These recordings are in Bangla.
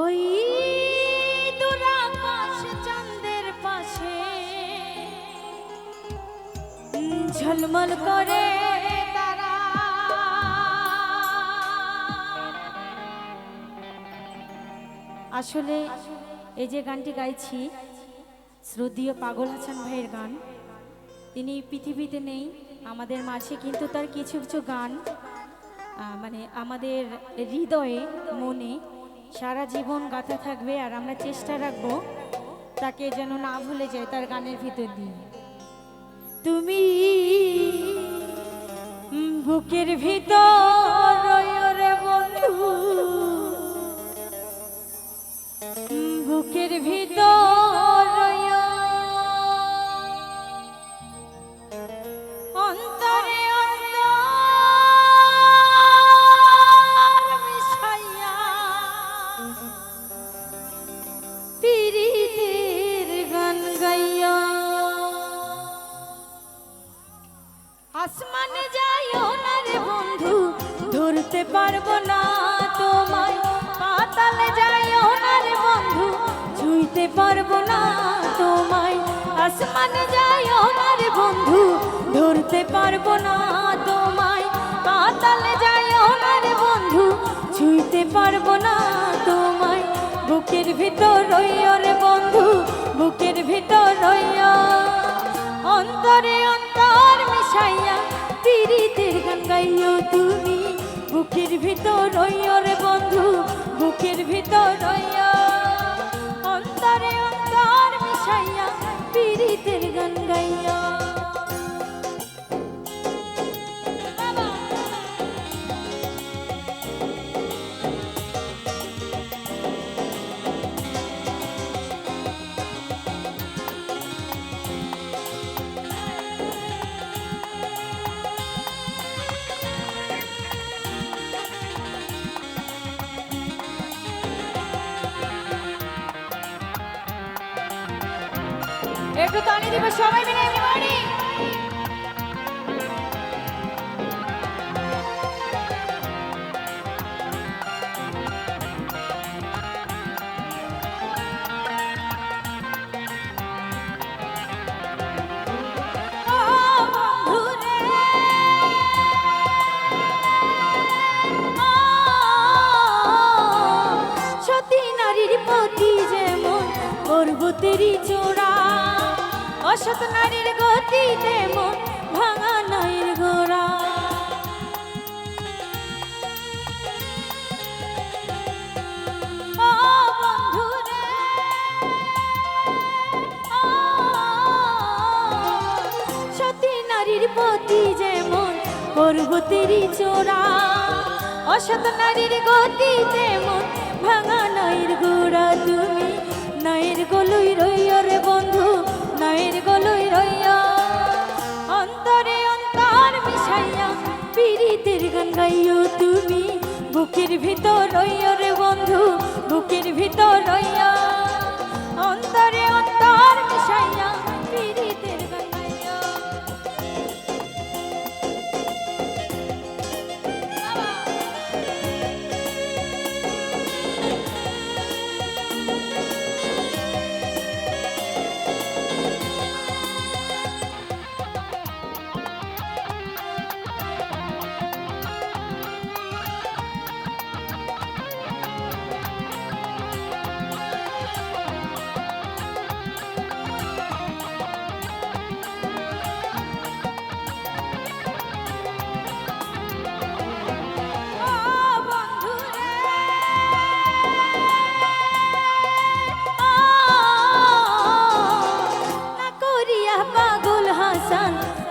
ওই দূর আকাশ চাঁদের পাশে ঝলমল করে তারা। আসলে এই যে গানটি গাইছি শ্রদ্ধেয় পাগল হাসান ভাইয়ের গান। তিনি পৃথিবীতে নেই, আমাদের মাঝে, কিন্তু তার কিছু কিছু গান মানে আমাদের হৃদয়ে মনে সারা জীবন গাথা থাকবে। আর আমরা চেষ্টা রাখবো তাকে যেন না ভুলে যায় তার গানের ভিতর দিয়ে। তুমি বুকের ভিতর রে বন্ধু, বুকের ভিতর অন্তরে অন্তর মিশাইয়া পীরিতের গান গাইয়া। আসমানে যাইও না রে বন্ধু, ধরতে পারবো না তোমায়। পাতালে যাইও না রে বন্ধু, ছুঁইতে পারবো না তোমায়। আসমানে যাইও না রে বন্ধু, ধরতে পারবো না তোমায়। পাতালে যাইও না রে বন্ধু, ছুঁইতে পারবো না তোমায়। বুকের ভিতর রইও রে বন্ধু, বুকের ভিতর রইও অন্তরে অন্তর মিশাইয়া পীরিতের গান গাইও তুমি। বুকের ভিতর রইও রে বন্ধু, বুকের ভিতর রইও অন্তরে অন্তর মিশাইয়া পীরিতের গান গাইও। একটু তালি দিব সবাই মিলে, এভরিবডি। সতী নারীর প্রতি যেমন পর্বতেরই চূড়া, অসৎ নারীর গতি তেমন ভাঙা নয়ের গোড়া। ও বন্ধুরে, সতী নারীর প্রতি যেমন পর্বতেরই চূড়া, অসৎ নারীর গতি তেমন ভাঙা নয়ের গোড়া। তুমি নয়ের গলুই রইও রে বন্ধু, নয়ের গলুই রইও অন্তরে অন্তর মিশাইয়া পীরিতের গান গাইও তুমি। বুকের ভিতর রইও রে বন্ধু, বুকের ভিতর রইও অন্তরে অন্তর মিশাইয়া পীরিতের গান গাইও।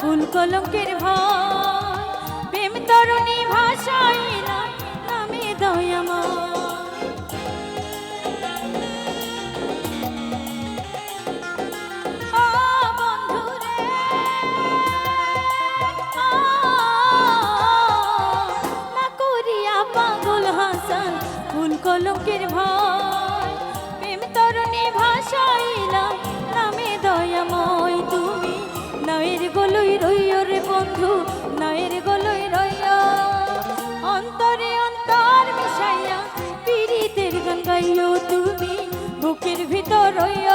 ফুল কলঙ্কের ভয় প্রেম তরুণী ভাষায় না নামে দয়াময়। ও বন্ধুরে, না করিয়া পাগল হাসান ফুল কলঙ্কের ভয় প্রেম তরুণী ভাষায় না নামে দয়াময়। তুমি নয়ের গলুই রইও রে বন্ধু, নয়ের গলুই রইও অন্তরে অন্তর মিশাইয়া পীরিতের গান গাই রইও তুমি বুকের ভিতর রইও